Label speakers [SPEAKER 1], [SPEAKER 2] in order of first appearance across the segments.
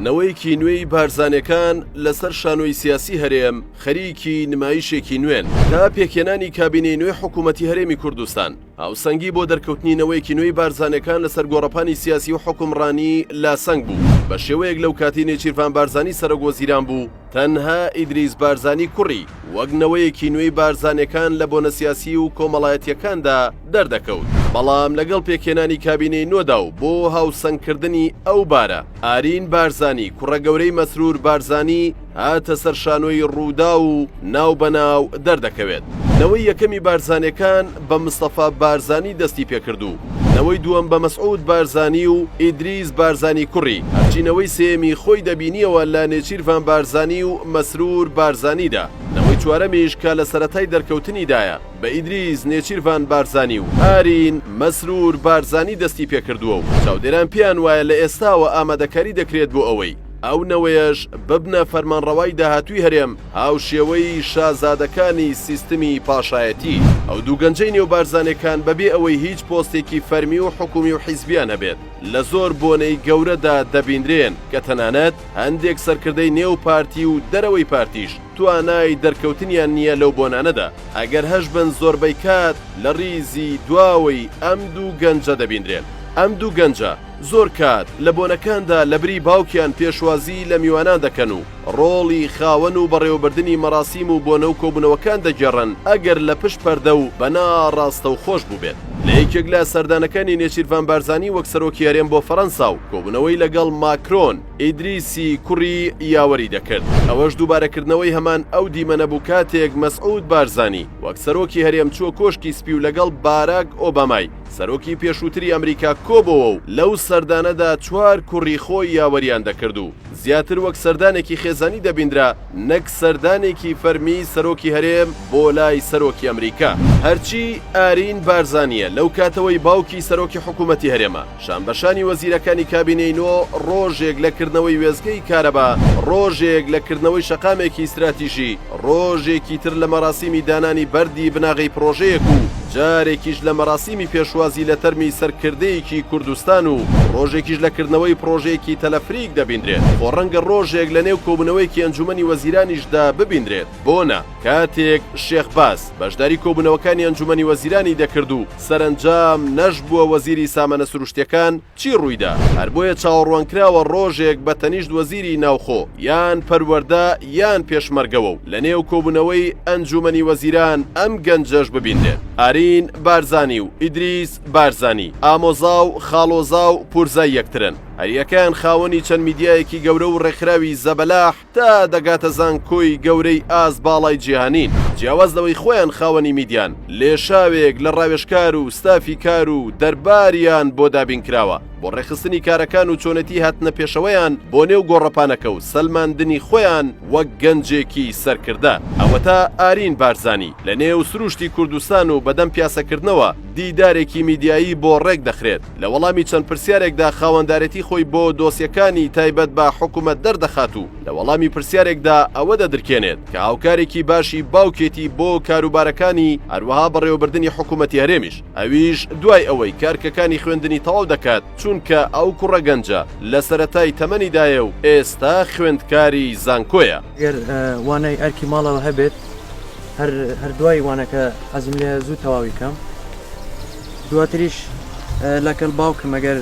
[SPEAKER 1] نەوەیەکی نوێی بارزانەکان لەسەر شانۆی سیاسی هەرێم خەریکی نمایشێکی نوێن تا پێکهێنانی کابینەی نوێی حکوومەتی هەرێمی کوردستان هاوسەنگی بۆ دەرکەوتنی نەوەیەکی نوێی بارزانەکان لەسەر گۆڕەپانی سیاسی و حکومڕانی لاسەنگ بوو بە شێوەیەک لەو کاتی نێچیروان بارزانی سەرۆکوەزیران بوو تەنها ئیدریس بارزانی کوڕی وەک نەوەیەکی نوێی بارزانەکان لە بۆنە سیاسی و کۆمەڵایەتیەکاندا دەردەکەوت بەڵام لەگەڵ پێکهێنانی کابینەی نۆدا و بۆ هاوسەنگکردنی ئەو بارە ئارین بارزانی کوڕە گەورەی مەسرور بارزانی هاتە سەر شانۆی ڕوودا و ناوبەناو دەردەکەوێت نەوەی یەکەمی بارزانەکان بە مستەفا بارزانی دەستی پێکردو نەوەی دووەم بە مەسعود بارزانی و ئیدریس بارزانی کوڕی هەرچینەوەی سێمی خۆی دەبینیەوە لە نێچیروان بارزانی و مەسرور بارزانیدا نەوەی چوارەمیش کە لە سەرەتای دەرکەوتنیدایە بە ئیدریس نێچیروان بارزانی و ئارین مەسرور بارزانی دەستی پێکردووە و چاودێران پێیان وایە لە ئێستاوە ئامادەکاری دەکرێت بۆ ئەوەی ئەو نەوەیەش ببنە فەرمانڕەوای داهاتووی هەرێم هاوشێوەی شازادەکانی سیستمی پاشایەتی ئەو دوو گەنجەی نێو بارزانەکان بەبێ ئەوەی هیچ پۆستێکی فەرمی و حکومی و حیزبیان هەبێت لە زۆر بۆنەی گەورەدا دەبیندرێن کە تەنانەت هەندێک سەرکردەی نێو پارتی و دەرەوەی پارتیش توانای دەرکەوتنیان نییە لەو بۆنانەدا ئەگەر هەش بن زۆربەی کات لە ڕیزی دواوەی ئەم دوو گەنجە دەبیندرێن ئەم دوو گەنجە زۆر کات لە بۆنەکاندا لە بری باوکیان پێشوازی لە میوانان دەکەن و ڕۆڵی خاوەن و بەڕێوەبردننی مەراسیم و بۆنە و کۆبوونەوەکان دەگێڕن ئەگەر لە پشت پەردە و بەناڕاستە و خۆش بوو بێت لە یەکێک لە سەردانەکانی نێچیروان بارزانی وەک سەرۆکی هەرێم بۆ فەڕەنسا و کۆبوونەوەی لەگەڵ ماکرۆن ئیدریسی کوڕی یاوەری دەکرد ئەوەش دووبارەکردنەوەی هەمان ئەو دیمەنە بوو کاتێک مەسعود بارزانی وەک سەرۆکی هەرێم چووە کۆشکی سپی و لەگەڵ باراک ئۆبامای سەرۆکی پێشووتری ئەمریکا کۆبەوە و لەو سەردانەدا چوار کوڕی خۆی یاوەریان دەکرد و زیاتر وەک سەردانێکی خێزانی دەبیندرا نەک سەردانێکی فەرمی سەرۆکی هەرێم بۆ لای سەرۆکی ئەمریکا هەرچی ئارین بارزانیە لەو کاتەوەی باوکی سەرۆکی حکوومەتی هەرێمە شانبەشانی وەزیرەکانی کابینەی نۆ ڕۆژێک لەکردنەوەی وێزگەی کارەبا ڕۆژێک لەکردنەوەی شەقامێکی استراتیژی ڕۆژێکی تر لە مەراسیمی دانانی بەردی بناغی پرۆژەیەک و جارێکیش لە مەراسیمی پێشوازی لە تەرمی سەرکردەیەکی کوردستان و ڕۆژێکیش لەکردنەوەی پرۆژەیەکی تەلەفریک دەبیندرێت خۆ ڕەنگە ڕۆژێک لە نێو کۆبوونەوەیکی ئەنجومەنی وەزیرانیشدا ببیندرێت بۆنە کاتێک شێخ باس بەشداری کۆبوونەوەکانی ئەنجومەنی وەزیرانی دەکرد و سەرنجام نەش بووە وەزیری سامانە سروشتیەکان چی ڕوویدا هەر بۆیە چاوەڕوانکراوە ڕۆژێک بە تەنیشت وەزیری ناوخۆ یان پەروەردە یان پێشمەرگەوە و لە نێو کۆبوونەوەی ئەنجومەنی وەزیران ئەم گەنجەش ببیندرێت ئارین بارزانی و ئیدریس بارزانی ئامۆزا و خاڵۆزا و پورزای یەکترن هەریەکان خاوەنی چەند میدیایەکی گەورە و ڕێکخراوی زەبەلاح تا دەگاتە زانکۆی گەورەی ئاز باڵای جیهانین جیاواز لەوەی خۆیان خاوەنی میدیان لێشاوێک لە ڕاوێژکار و ستافی کار و دەرباریان بۆ دابین کراوە بۆ ڕێخستنی کارەکان و چۆنەتی هاتنە پێشەوەیان بۆ نێو گۆڕەپانەکە و سەلماندنی خۆیان وەک گەنجێکی سەرکردە ئەوە تا ئارین بارزانی لە نێو سروشتی کوردستان و بەدەم پیاسەکردنەوە دیدارێکی میدیایی بۆ ڕێک دەخرێت لە وەڵامی چەند پرسیارێکدا خاوەندارەتی خۆی بۆ دۆسیەکانی تایبەت بە حکوومەت دەردەخات و لە وەڵامی پرسیارێکدا ئەوە دەدرکێنێت کە هاوکارێکی باشی باوکێتی بۆ کاروبارەکانی هەروەها بەڕێوەبردننی حکوومەتی هەرێمیش ئەویش دوای ئەوەی کارکەکانی خوێندنی تەواو دەکات چونکە ئەو کوڕە گەنجە لە سەرەتای تەمەنیدایە و ئێستا خوێندکاری زانکۆیە
[SPEAKER 2] ئەگەر وانای ئەرکی ماڵەوە هەبێت هەر دوای وانەکە حەزم لێ زوو تەواوی کەم دواتریش لەگەڵ باوکم ئەگەر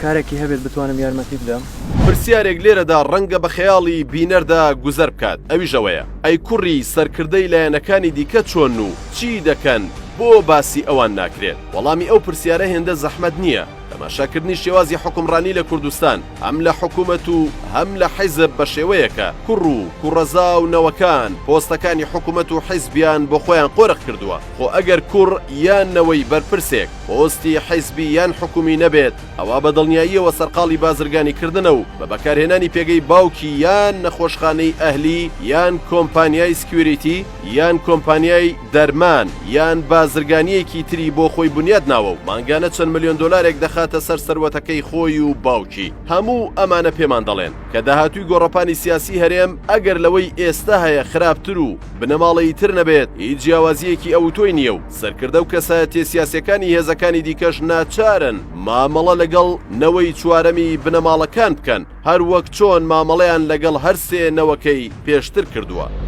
[SPEAKER 2] کارێکی هەبێت بتوانم یارمەتی بدەم
[SPEAKER 1] پرسیارێک لێرەدا ڕەنگە بە خەیاڵی بینەردا گوزەر بکات ئەویژەوەیە ئەی کوڕی سەرکردەی لایەنەکانی دیکە چۆن و چی دەکەن بۆ باسی ئەوان ناکرێت وەڵامی ئەو پرسیارە هێندە زەحمەت نییە تەماشاکردنی شێوازی حکومڕانی لە کوردستان هەم لە حکوومەت و هەم لە حیزب بە شێوەیەکە کوڕ و کوڕەزا و نەوەکان پۆستەکانی حکوومەت و حیزبیان بۆ خۆیان قۆرق کردووە خۆ ئەگەر کوڕ یان نەوەی بەرپرسێک پۆستی حیزبی یان حکومی نەبێت ئەوە بە دڵنیاییەوە سەرقاڵی بازرگانی کردنە و بە بەکارهێنانی پێگەی باوکی یان نەخۆشخانەی ئەهلی یان کۆمپانیای سکیوریتی یان کۆمپانیای دەرمان یان بازرگانیەکی تری بۆ خۆی بنیاد ناوە و مانگانە چەند ملیۆن دۆلارێک دەخات بخاتە سەر سەروەتەکەی خۆی و باوکی. هەموو ئەمانە پێمان دەڵێن کە داهاتووی گۆڕەپانی سیاسی هەرێم ئەگەر لەوەی ئێستا هەیە خراپتر و بنەماڵەیی تر نەبێت هیچ جیاوازیەکی ئەوتۆی نییە و سەرکردە و کەسایەتیە سیاسیەکانی هێزەکانی دیکەش ناچارن مامەڵە لەگەڵ نەوەی چوارەمی بنەماڵەکان بکەن هەر وەک چۆن مامەڵەیان لەگەڵ هەر سێ نەوەکەی پێشتر کردووە.